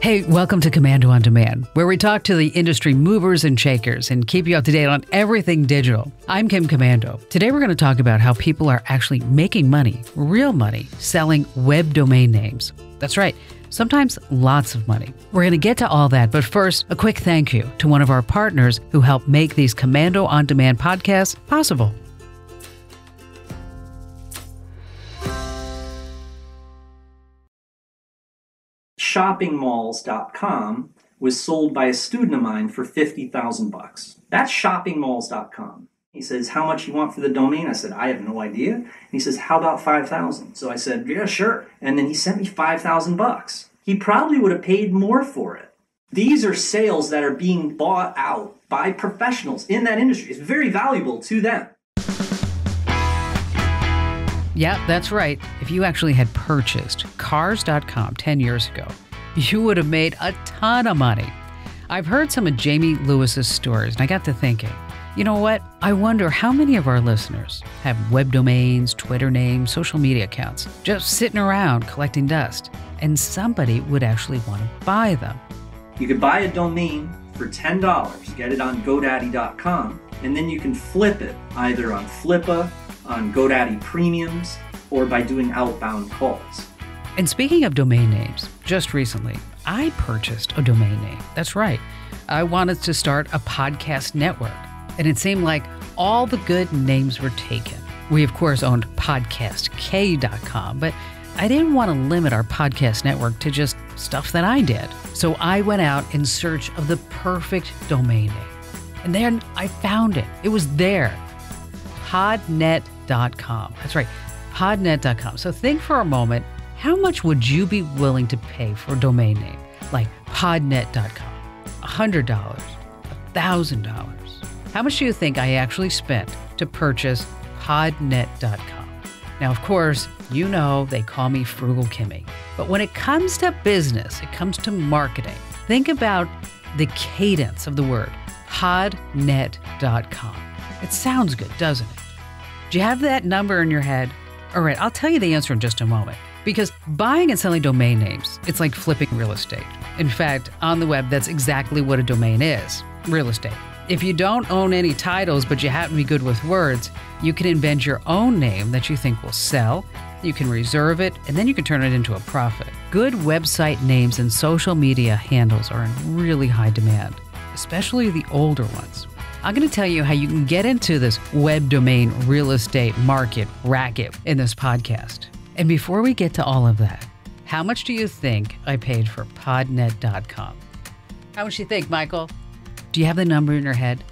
Hey, welcome to Commando On Demand, where we talk to the industry movers and shakers and keep you up to date on everything digital. I'm Kim Commando. Today we're going to talk about how people are actually making money, real money, selling web domain names. That's right, sometimes lots of money. We're going to get to all that, but first, a quick thank you to one of our partners who help make these Commando On Demand podcasts possible. shoppingmalls.com was sold by a student of mine for $50,000. That's shoppingmalls.com. He says, how much you want for the domain? I said, I have no idea. And he says, how about 5,000? So I said, yeah, sure. And then he sent me $5,000. He probably would have paid more for it. These are sales that are being bought out by professionals in that industry. It's very valuable to them. Yeah, that's right. If you actually had purchased cars.com 10 years ago, you would have made a ton of money. I've heard some of Jamie Lewis's stories, and I got to thinking, you know what? I wonder how many of our listeners have web domains, Twitter names, social media accounts, just sitting around collecting dust, and somebody would actually want to buy them. You could buy a domain for $10, get it on GoDaddy.com, and then you can flip it either on Flippa, on GoDaddy Premiums, or by doing outbound calls. And speaking of domain names, just recently, I purchased a domain name. That's right. I wanted to start a podcast network, and it seemed like all the good names were taken. We, of course, owned podcastkay.com, but I didn't want to limit our podcast network to just stuff that I did. So I went out in search of the perfect domain name. And then I found it. It was there. Podnet.com. That's right, podnet.com. So think for a moment, how much would you be willing to pay for a domain name like podnet.com? $100, $1,000. How much do you think I actually spent to purchase podnet.com? Now, of course, you know they call me Frugal Kimmy. But when it comes to business, it comes to marketing, think about the cadence of the word podnet.com. It sounds good, doesn't it? Do you have that number in your head? All right, I'll tell you the answer in just a moment. Because buying and selling domain names, it's like flipping real estate. In fact, on the web, that's exactly what a domain is, real estate. If you don't own any titles, but you happen to be good with words, you can invent your own name that you think will sell. You can reserve it, and then you can turn it into a profit. Good website names and social media handles are in really high demand, especially the older ones. I'm going to tell you how you can get into this web domain real estate market racket in this podcast. And before we get to all of that, how much do you think I paid for podnet.com? How much do you think, Michael? Do you have the number in your head?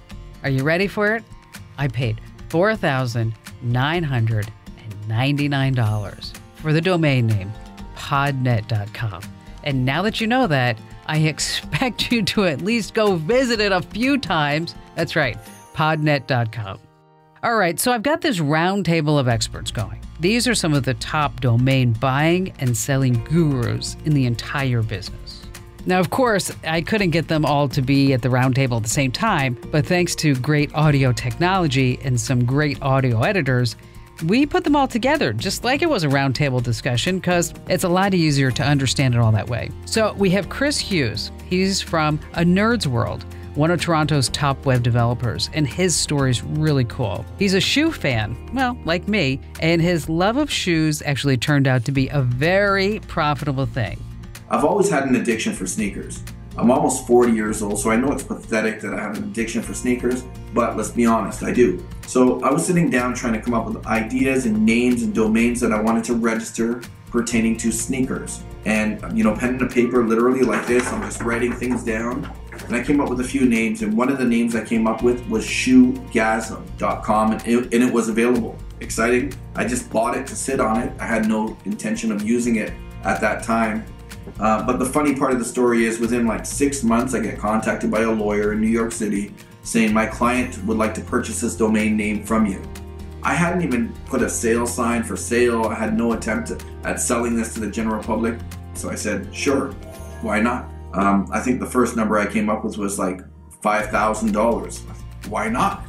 Are you ready for it? I paid $4,999 for the domain name podnet.com. And now that you know that, I expect you to at least go visit it a few times. That's right, podnet.com. All right, so I've got this round table of experts going. These are some of the top domain buying and selling gurus in the entire business. Now, of course, I couldn't get them all to be at the round table at the same time, but thanks to great audio technology and some great audio editors, we put them all together just like it was a roundtable discussion because it's a lot easier to understand it all that way. So we have Chris Hughes. He's from A Nerd's World, one of Toronto's top web developers, and his story's really cool. He's a shoe fan, well, like me, and his love of shoes actually turned out to be a very profitable thing. I've always had an addiction for sneakers. I'm almost 40 years old, so I know it's pathetic that I have an addiction for sneakers, but let's be honest, I do. So I was sitting down trying to come up with ideas and names and domains that I wanted to register pertaining to sneakers. And, pen and a paper, literally like this, I'm just writing things down. And I came up with a few names, and one of the names I came up with was shoegasm.com, and it was available. Exciting. I just bought it to sit on it. I had no intention of using it at that time. But the funny part of the story is within like 6 months, I get contacted by a lawyer in New York City saying my client would like to purchase this domain name from you. I hadn't even put a sale sign for sale. I had no attempt at selling this to the general public. So I said, sure, why not? I think the first number I came up with was like $5,000. Why not?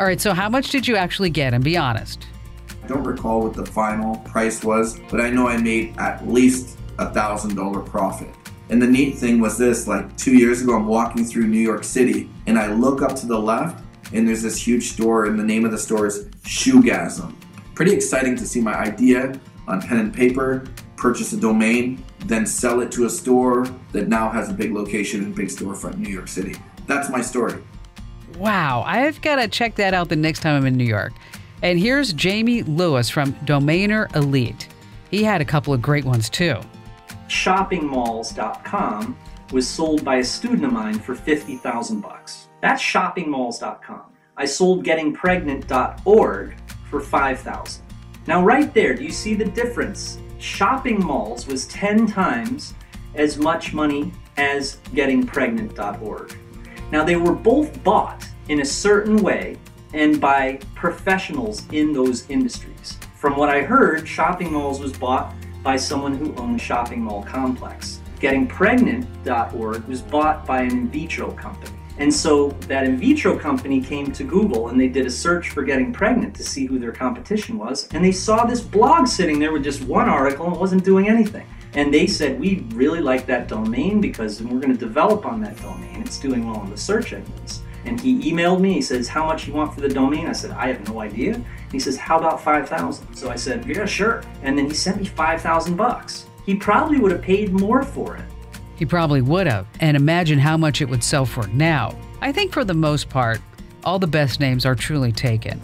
All right, so how much did you actually get? And be honest. I don't recall what the final price was, but I know I made at least $1,000 profit. And the neat thing was this, like 2 years ago, I'm walking through New York City and I look up to the left and there's this huge store and the name of the store is Shoegasm. Pretty exciting to see my idea on pen and paper, purchase a domain, then sell it to a store that now has a big location and big storefront in New York City. That's my story. Wow, I've got to check that out the next time I'm in New York. And here's Jamie Lewis from Domainer Elite. He had a couple of great ones too. Shoppingmalls.com was sold by a student of mine for 50,000 bucks. That's shoppingmalls.com. I sold gettingpregnant.org for 5,000. Now right there, do you see the difference? Shopping Malls was 10 times as much money as gettingpregnant.org. Now they were both bought in a certain way and by professionals in those industries. From what I heard, Shopping Malls was bought by someone who owned a shopping mall complex. Gettingpregnant.org was bought by an in vitro company. And so that in vitro company came to Google and they did a search for getting pregnant to see who their competition was. And they saw this blog sitting there with just one article and it wasn't doing anything. And they said, we really like that domain because we're going to develop on that domain. It's doing well in the search engines. And he emailed me, he says, how much you want for the domain? I said, I have no idea. And he says, how about 5,000? So I said, yeah, sure. And then he sent me 5,000 bucks. He probably would have paid more for it. He probably would have. And imagine how much it would sell for now. I think for the most part, all the best names are truly taken.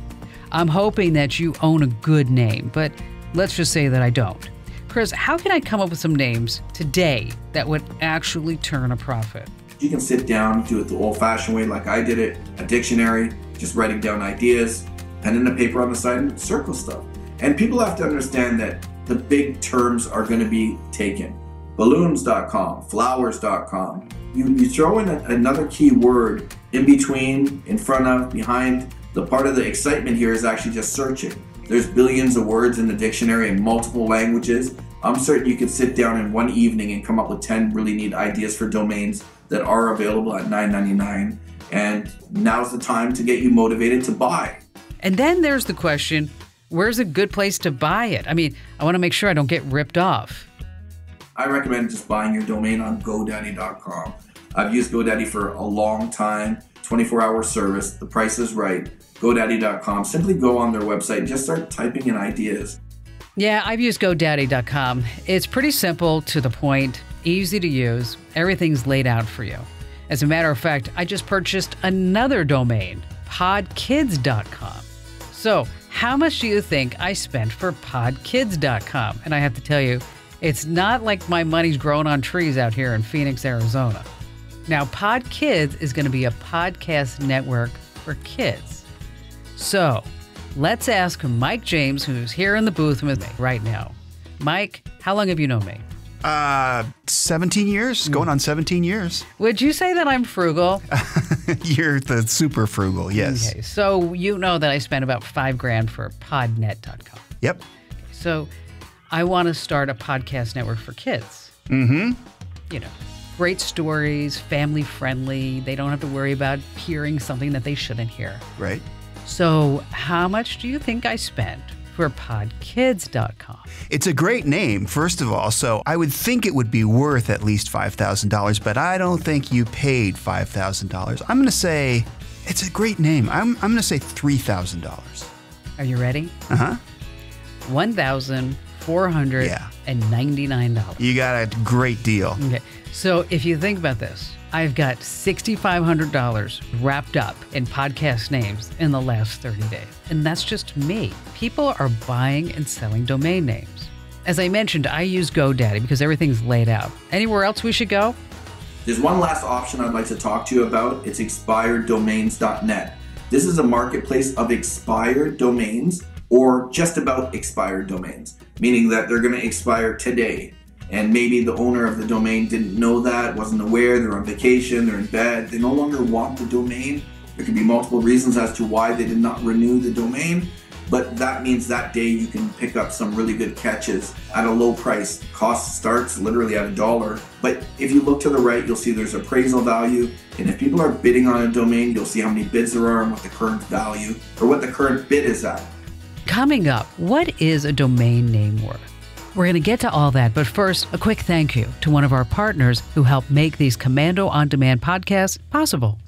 I'm hoping that you own a good name, but let's just say that I don't. Chris, how can I come up with some names today that would actually turn a profit? You can sit down, do it the old-fashioned way like I did it, a dictionary, just writing down ideas, pen and a paper on the side and circle stuff. And people have to understand that the big terms are going to be taken. Balloons.com, flowers.com. You throw in another key word in between, in front of, behind. The part of the excitement here is actually just searching. There's billions of words in the dictionary in multiple languages. I'm certain you could sit down in one evening and come up with 10 really neat ideas for domains that are available at $9.99. And now's the time to get you motivated to buy. And then there's the question, where's a good place to buy it? I mean, I want to make sure I don't get ripped off. I recommend just buying your domain on GoDaddy.com. I've used GoDaddy for a long time, 24-hour service. The price is right. GoDaddy.com. Simply go on their website and just start typing in ideas. Yeah, I've used GoDaddy.com. It's pretty simple, to the point, easy to use. Everything's laid out for you. As a matter of fact, I just purchased another domain, podkids.com. So, how much do you think I spent for podkids.com? And I have to tell you, it's not like my money's growing on trees out here in Phoenix, Arizona. Now, PodKids is going to be a podcast network for kids. So, let's ask Mike James, who's here in the booth with me right now. Mike, how long have you known me? 17 years, going on 17 years. Would you say that I'm frugal? You're the super frugal, yes. Okay, so you know that I spent about $5,000 for podnet.com. Yep. So I want to start a podcast network for kids. Mm-hmm. You know, great stories, family friendly. They don't have to worry about hearing something that they shouldn't hear. Right. So how much do you think I spent for podkids.com? It's a great name, first of all, so I would think it would be worth at least $5,000, but I don't think you paid $5,000. I'm going to say it's a great name. I'm going to say $3,000. Are you ready? Uh-huh. $1,499. You got a great deal. Okay. So if you think about this, I've got $6,500 wrapped up in podcast names in the last 30 days. And that's just me. People are buying and selling domain names. As I mentioned, I use GoDaddy because everything's laid out. Anywhere else we should go? There's one last option I'd like to talk to you about. It's expireddomains.net. This is a marketplace of expired domains, or just about expired domains, meaning that they're going to expire today. And maybe the owner of the domain didn't know that, wasn't aware, they're on vacation, they're in bed, they no longer want the domain. There could be multiple reasons as to why they did not renew the domain, but that means that day you can pick up some really good catches at a low price. Cost starts literally at $1. But if you look to the right, you'll see there's appraisal value. And if people are bidding on a domain, you'll see how many bids there are and what the current value or what the current bid is at. Coming up, what is a domain name worth? We're going to get to all that, but first, a quick thank you to one of our partners who help make these Commando On Demand podcasts possible.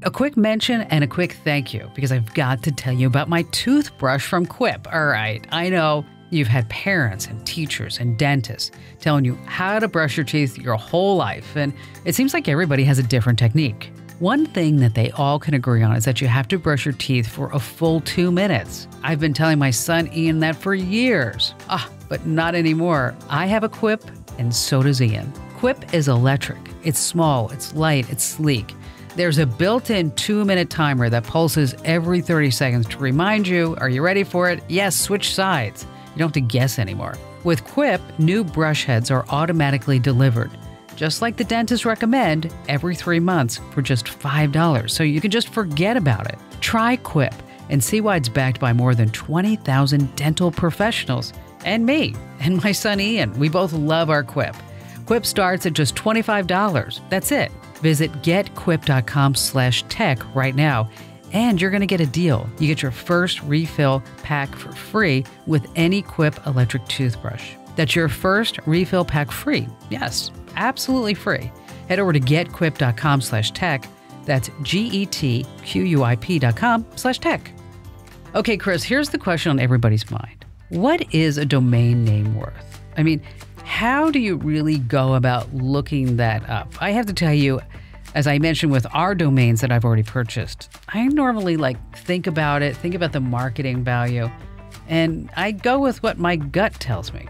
A quick mention and a quick thank you, because I've got to tell you about my toothbrush from Quip. All right, I know you've had parents and teachers and dentists telling you how to brush your teeth your whole life, and it seems like everybody has a different technique. One thing that they all can agree on is that you have to brush your teeth for a full 2 minutes. I've been telling my son Ian that for years. But not anymore. I have a Quip, and so does Ian. Quip is electric. It's small, it's light, it's sleek. There's a built-in 2-minute timer that pulses every 30 seconds to remind you, are you ready for it? Yes, switch sides. You don't have to guess anymore. With Quip, new brush heads are automatically delivered. Just like the dentists recommend, every 3 months for just $5, so you can just forget about it. Try Quip and see why it's backed by more than 20,000 dental professionals. And me, and my son Ian. We both love our Quip. Quip starts at just $25. That's it. Visit getquip.com/tech right now, and you're going to get a deal. You get your first refill pack for free with any Quip electric toothbrush. That's your first refill pack free. Yes, absolutely free. Head over to getquip.com/tech. That's getquip.com/tech. Okay, Chris, here's the question on everybody's mind. What is a domain name worth? I mean, how do you really go about looking that up? I have to tell you, as I mentioned with our domains that I've already purchased, I normally think about the marketing value, and I go with what my gut tells me.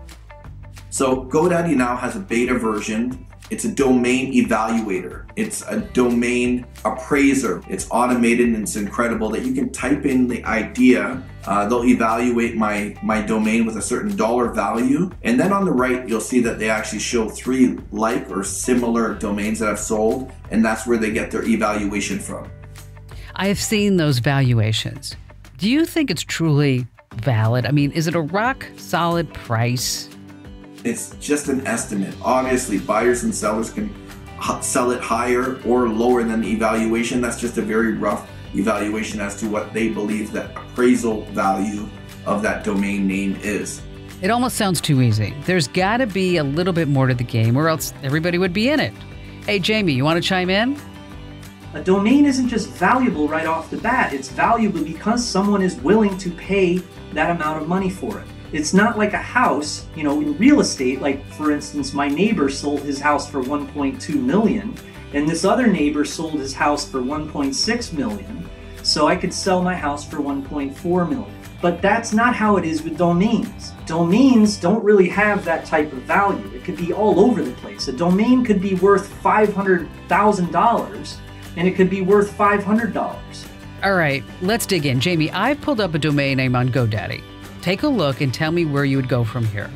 So GoDaddy now has a beta version. It's a domain evaluator. It's a domain appraiser. It's automated and it's incredible that you can type in the idea. They'll evaluate my domain with a certain dollar value. And then on the right, you'll see that they actually show 3 like or similar domains that I've sold. And that's where they get their evaluation from. I have seen those valuations. Do you think it's truly valid? I mean, is it a rock solid price? It's just an estimate. Obviously, buyers and sellers can sell it higher or lower than the evaluation. That's just a very rough evaluation as to what they believe the appraisal value of that domain name is. It almost sounds too easy. There's got to be a little bit more to the game, or else everybody would be in it. Hey, Jamie, you want to chime in? A domain isn't just valuable right off the bat. It's valuable because someone is willing to pay that amount of money for it. It's not like a house, in real estate, like for instance, my neighbor sold his house for 1.2 million, and this other neighbor sold his house for 1.6 million, so I could sell my house for 1.4 million. But that's not how it is with domains. Domains don't really have that type of value. It could be all over the place. A domain could be worth $500,000, and it could be worth $500. All right, let's dig in. Jamie, I've pulled up a domain name on GoDaddy. Take a look and tell me where you would go from here.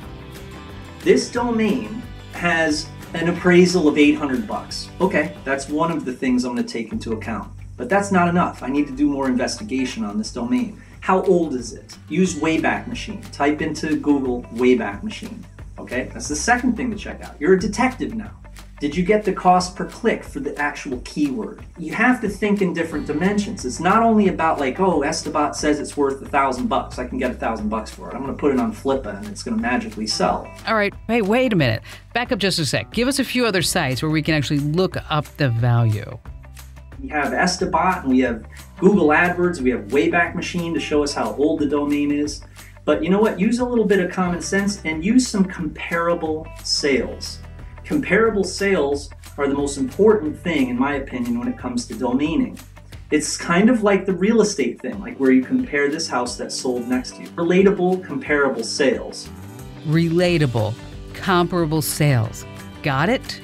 This domain has an appraisal of $800. Okay, that's one of the things I'm going to take into account. But that's not enough. I need to do more investigation on this domain. How old is it? Use Wayback Machine. Type into Google Wayback Machine. Okay, that's the second thing to check out. You're a detective now. Did you get the cost per click for the actual keyword? You have to think in different dimensions. It's not only about Estabot says it's worth $1,000. I can get $1,000 for it. I'm going to put it on Flippa and it's going to magically sell. All right. Hey, wait a minute. Back up just a sec. Give us a few other sites where we can actually look up the value. We have Estabot and we have Google AdWords. We have Wayback Machine to show us how old the domain is. But you know what? Use a little bit of common sense and use some comparable sales. Comparable sales are the most important thing, in my opinion, when it comes to domaining. It's kind of like the real estate thing, like where you compare this house that sold next to you. Relatable, comparable sales. Relatable, comparable sales. Got it?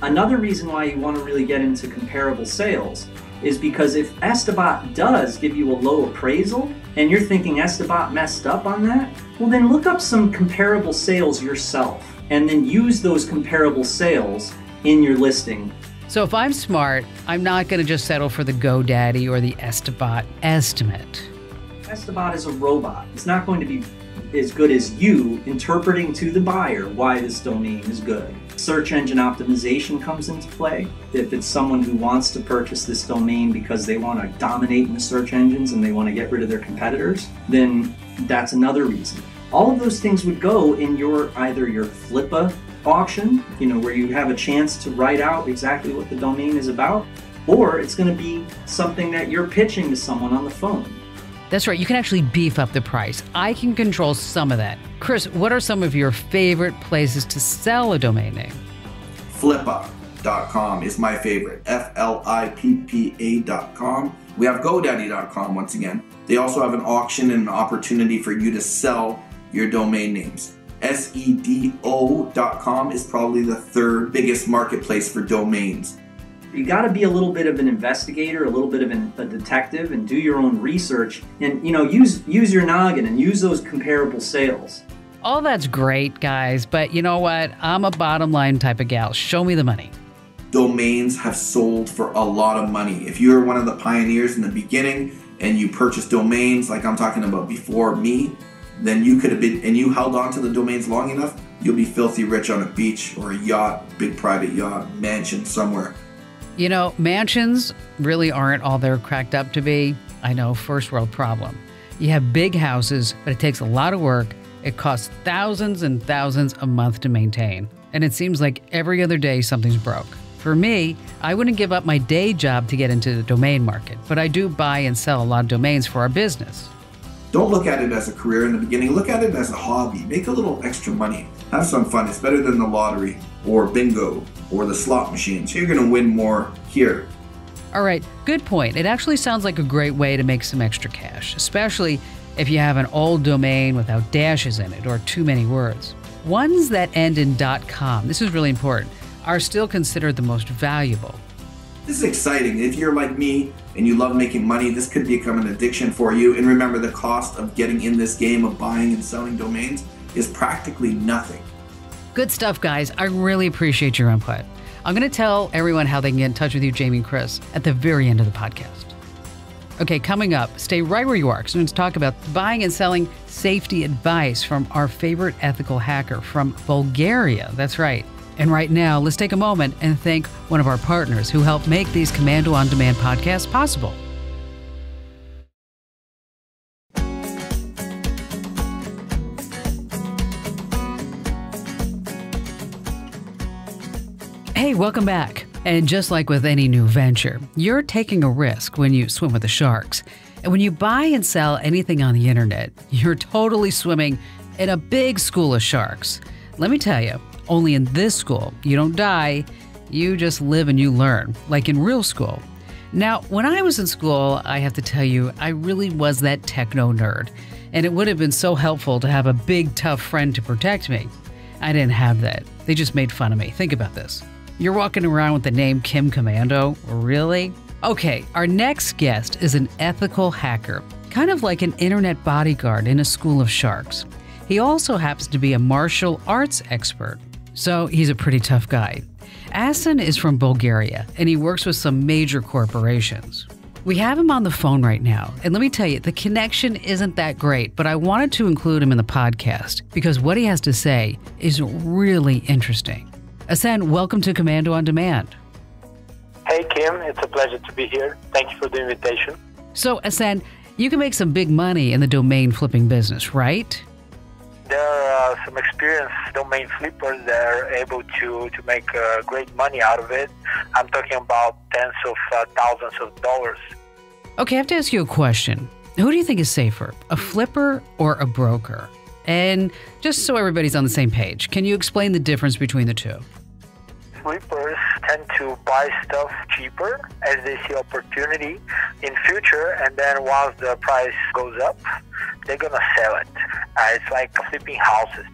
Another reason why you want to really get into comparable sales is because if Estabot does give you a low appraisal and you're thinking Estabot messed up on that, well then look up some comparable sales yourself and then use those comparable sales in your listing. So if I'm smart, I'm not going to just settle for the GoDaddy or the Estabot estimate. Estabot is a robot. It's not going to be as good as you interpreting to the buyer why this domain is good. Search engine optimization comes into play. If it's someone who wants to purchase this domain because they want to dominate in the search engines and they want to get rid of their competitors, then that's another reason. All of those things would go in either your Flippa auction, where you have a chance to write out exactly what the domain is about, or it's going to be something that you're pitching to someone on the phone. That's right. You can actually beef up the price. I can control some of that. Chris, what are some of your favorite places to sell a domain name? Flippa.com is my favorite. Flippa.com. We have GoDaddy.com once again. They also have an auction and an opportunity for you to sell your domain names. SEDO.com is probably the third biggest marketplace for domains. You got to be a little bit of an investigator, a little bit of a detective, and do your own research, and use your noggin and use those comparable sales. All that's great, guys, but you know what? I'm a bottom line type of gal. Show me the money. Domains have sold for a lot of money. If you're one of the pioneers in the beginning and you purchased domains like I'm talking about before me, then you could have been, and you held on to the domains long enough, you'll be filthy rich on a beach or a yacht, big private yacht, mansion somewhere. Mansions really aren't all they're cracked up to be. I know, first world problem. You have big houses, but it takes a lot of work. It costs thousands and thousands a month to maintain. And it seems like every other day something's broke. For me, I wouldn't give up my day job to get into the domain market, but I do buy and sell a lot of domains for our business. Don't look at it as a career in the beginning. Look at it as a hobby. Make a little extra money. Have some fun. It's better than the lottery or bingo or the slot machines. You're going to win more here. All right, good point. It actually sounds like a great way to make some extra cash, especially if you have an old domain without dashes in it or too many words. Ones that end in .com, this is really important, are still considered the most valuable. This is exciting. If you're like me and you love making money, this could become an addiction for you. And remember, the cost of getting in this game of buying and selling domains is practically nothing. Good stuff, guys. I really appreciate your input. I'm going to tell everyone how they can get in touch with you, Jamie and Chris, at the very end of the podcast. Okay, coming up, stay right where you are, because we're going to talk about buying and selling safety advice from our favorite ethical hacker from Bulgaria. That's right. And right now, let's take a moment and thank one of our partners who helped make these Commando On Demand podcasts possible. Hey, welcome back. And just like with any new venture, you're taking a risk when you swim with the sharks. And when you buy and sell anything on the internet, you're totally swimming in a big school of sharks. Let me tell you, only in this school, you don't die, you just live and you learn, like in real school. Now, when I was in school, I have to tell you, I really was that techno nerd. And it would have been so helpful to have a big, tough friend to protect me. I didn't have that. They just made fun of me. Think about this. You're walking around with the name Kim Commando? Really? Okay, our next guest is an ethical hacker, kind of like an internet bodyguard in a school of sharks. He also happens to be a martial arts expert, so he's a pretty tough guy. Asen is from Bulgaria, and he works with some major corporations. We have him on the phone right now, and let me tell you, the connection isn't that great, but I wanted to include him in the podcast because what he has to say is really interesting. Asen, welcome to Commando On Demand. Hey Kim, it's a pleasure to be here. Thank you for the invitation. So Asen, you can make some big money in the domain flipping business, right? There are some experienced domain flippers that are able to make great money out of it. I'm talking about tens of thousands of dollars. Okay, I have to ask you a question. Who do you think is safer, a flipper or a broker? And just so everybody's on the same page, can you explain the difference between the two? Flippers tend to buy stuff cheaper as they see opportunity in future, and then once the price goes up, they're gonna sell it. It's like flipping houses.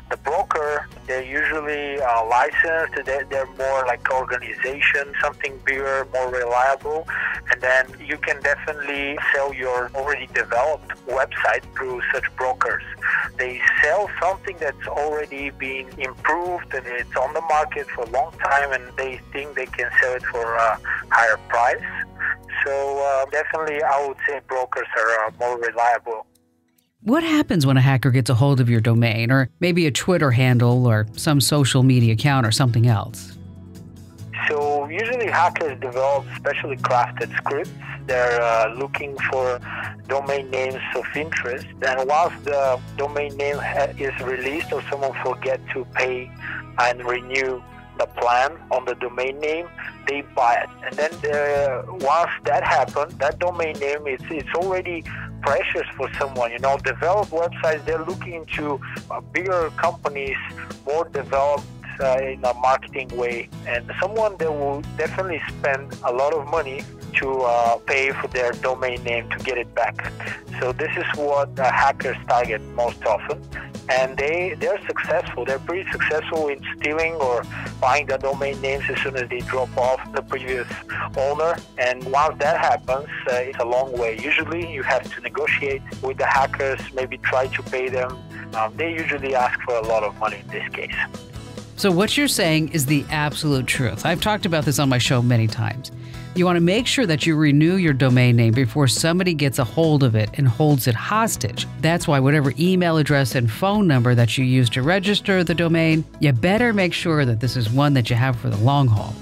The broker, they're usually licensed. They're more like organization, something bigger, more reliable, and then you can definitely sell your already developed website through such brokers. They sell something that's already been improved and it's on the market for a long time, and they think they can sell it for a higher price. So definitely I would say brokers are more reliable. What happens when a hacker gets a hold of your domain, or maybe a Twitter handle or some social media account or something else? So usually hackers develop specially crafted scripts they're looking for domain names of interest. And once the domain name is released or someone forget to pay and renew the plan on the domain name, they buy it. And then once that happens, that domain name, it's already precious for someone. Developed websites, they're looking into bigger companies, more developed in a marketing way, and someone that will definitely spend a lot of money to pay for their domain name to get it back. So this is what hackers target most often, and they're successful. They're pretty successful in stealing or buying the domain names as soon as they drop off the previous owner. And once that happens, it's a long way. Usually you have to negotiate with the hackers, maybe try to pay them. They usually ask for a lot of money in this case. So what you're saying is the absolute truth. I've talked about this on my show many times. You want to make sure that you renew your domain name before somebody gets a hold of it and holds it hostage. That's why whatever email address and phone number that you use to register the domain, you better make sure that this is one that you have for the long haul.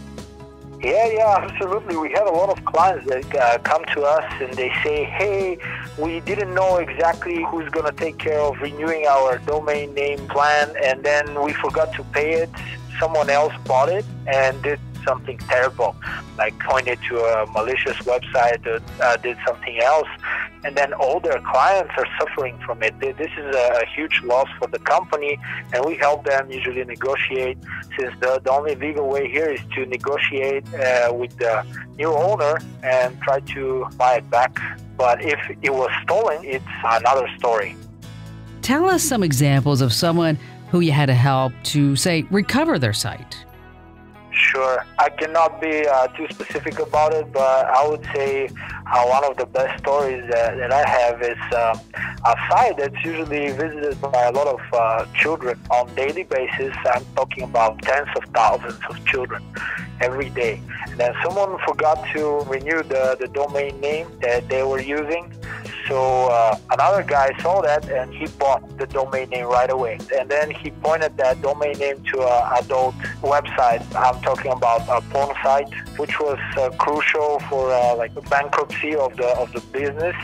Yeah, absolutely. We have a lot of clients that come to us and they say, hey, we didn't know exactly who's going to take care of renewing our domain name plan, and then we forgot to pay it. Someone else bought it and did something terrible, like pointed to a malicious website that did something else, and then all their clients are suffering from it. This is a huge loss for the company, and we help them usually negotiate, since the only legal way here is to negotiate with the new owner and try to buy it back. But if it was stolen, it's another story. Tell us some examples of someone who you had to help to, say, recover their site. Sure. I cannot be too specific about it, but I would say one of the best stories that I have is a site that's usually visited by a lot of children on a daily basis. I'm talking about tens of thousands of children every day. And then someone forgot to renew the domain name that they were using. So another guy saw that and he bought the domain name right away. And then he pointed that domain name to an adult website. I'm talking about a porn site, which was crucial for like the bankruptcy of the business.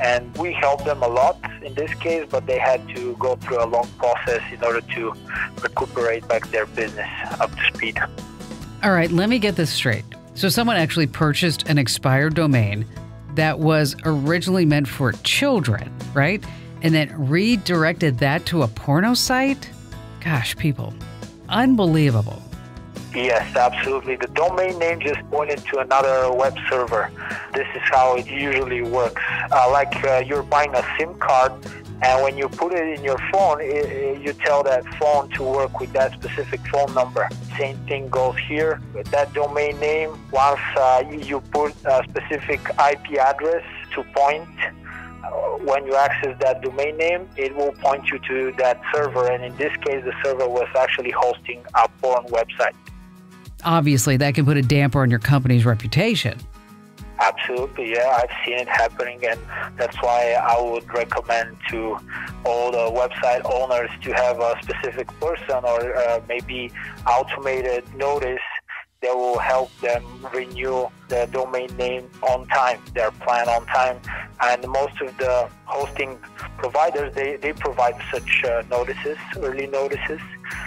And we helped them a lot in this case, but they had to go through a long process in order to recuperate back their business up to speed. All right, let me get this straight. So someone actually purchased an expired domain that was originally meant for children, right? And then redirected that to a porno site? Gosh, people, unbelievable. Yes, absolutely. The domain name just pointed to another web server. This is how it usually works. Like you're buying a SIM card, and when you put it in your phone, you tell that phone to work with that specific phone number. Same thing goes here with that domain name. Once you put a specific IP address to point, when you access that domain name, it will point you to that server. And in this case, the server was actually hosting a porn website. Obviously, that can put a damper on your company's reputation. Absolutely, yeah, I've seen it happening, and that's why I would recommend to all the website owners to have a specific person or maybe automated notice that will help them renew the domain name on time, their plan on time. And most of the hosting providers, they provide such notices, early notices.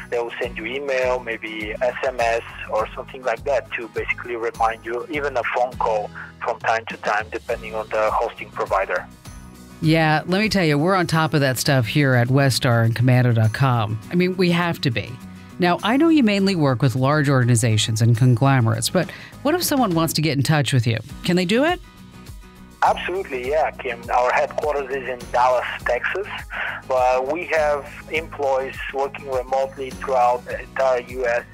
They will send you email, maybe SMS or something like that to basically remind you, even a phone call from time to time, depending on the hosting provider. Yeah, let me tell you, we're on top of that stuff here at Westar and Commando.com. I mean, we have to be. Now, I know you mainly work with large organizations and conglomerates, but what if someone wants to get in touch with you? Can they do it? Absolutely, yeah, Kim. Our headquarters is in Dallas, Texas, but we have employees working remotely throughout the entire U.S.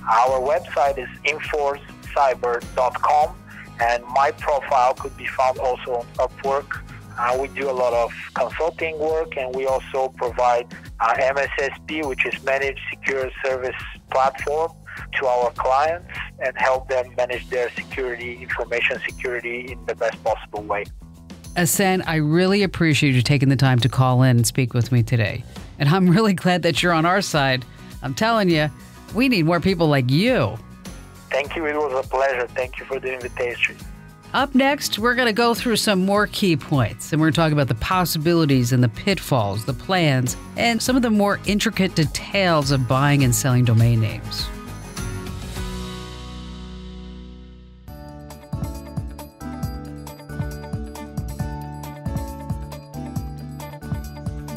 Our website is enforcecyber.com, and my profile could be found also on Upwork. We do a lot of consulting work, and we also provide MSSP, which is Managed Secure Service Platform, to our clients and help them manage their security, information security in the best possible way. Asen, I really appreciate you taking the time to call in and speak with me today. And I'm really glad that you're on our side. I'm telling you, we need more people like you. Thank you. It was a pleasure. Thank you for the invitation. Up next, we're going to go through some more key points, and we're going to talk about the possibilities and the pitfalls, the plans, and some of the more intricate details of buying and selling domain names.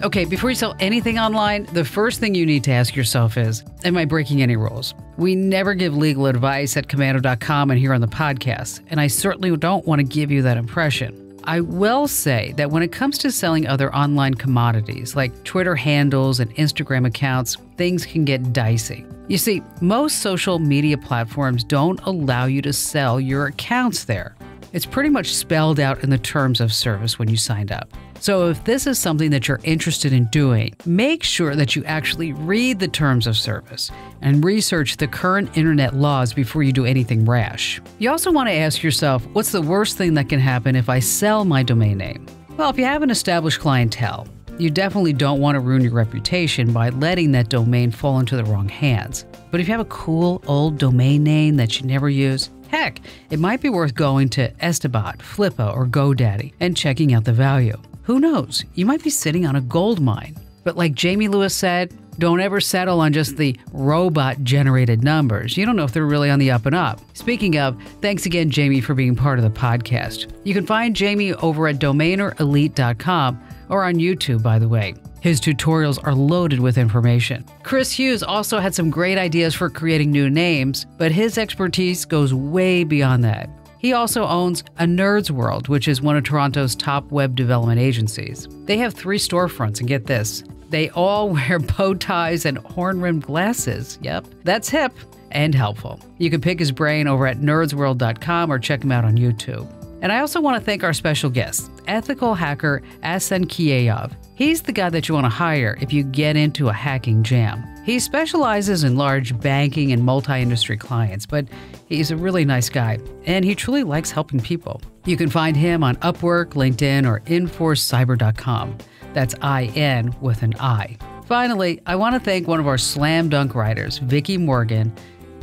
Okay, before you sell anything online, the first thing you need to ask yourself is, am I breaking any rules? We never give legal advice at Commando.com and here on the podcast, and I certainly don't want to give you that impression. I will say that when it comes to selling other online commodities like Twitter handles and Instagram accounts, things can get dicey. You see, most social media platforms don't allow you to sell your accounts there. It's pretty much spelled out in the terms of service when you signed up. So if this is something that you're interested in doing, make sure that you actually read the terms of service and research the current internet laws before you do anything rash. You also want to ask yourself, what's the worst thing that can happen if I sell my domain name? Well, if you have an established clientele, you definitely don't want to ruin your reputation by letting that domain fall into the wrong hands. But if you have a cool old domain name that you never use, heck, it might be worth going to Estabat, Flippa, or GoDaddy and checking out the value. Who knows? You might be sitting on a gold mine. But like Jamie Lewis said, don't ever settle on just the robot-generated numbers. You don't know if they're really on the up and up. Speaking of, thanks again, Jamie, for being part of the podcast. You can find Jamie over at domainerelite.com or on YouTube, by the way. His tutorials are loaded with information. Chris Hughes also had some great ideas for creating new names, but his expertise goes way beyond that. He also owns A Nerd's World, which is one of Toronto's top web development agencies. They have 3 storefronts, and get this, they all wear bow ties and horn-rimmed glasses. Yep, that's hip and helpful. You can pick his brain over at nerdsworld.com or check him out on YouTube. And I also want to thank our special guest, ethical hacker Asen Kieyov. He's the guy that you want to hire if you get into a hacking jam. He specializes in large banking and multi-industry clients, but he's a really nice guy, and he truly likes helping people. You can find him on Upwork, LinkedIn, or InforceCyber.com. That's IN with an I. Finally, I want to thank one of our slam dunk writers, Vicky Morgan,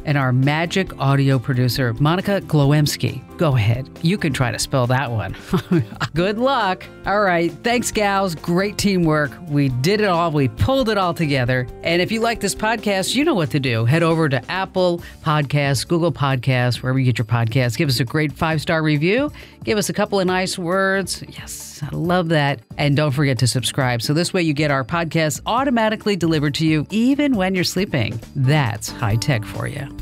and our magic audio producer, Monica Glowemski. Go ahead, you can try to spell that one. Good luck. All right, thanks, gals. Great teamwork. We did it all. We pulled it all together. And if you like this podcast, you know what to do. Head over to Apple Podcasts, Google Podcasts, wherever you get your podcasts. Give us a great 5-star review. Give us a couple of nice words. Yes, I love that. And don't forget to subscribe. So this way you get our podcasts automatically delivered to you even when you're sleeping. That's high tech for you.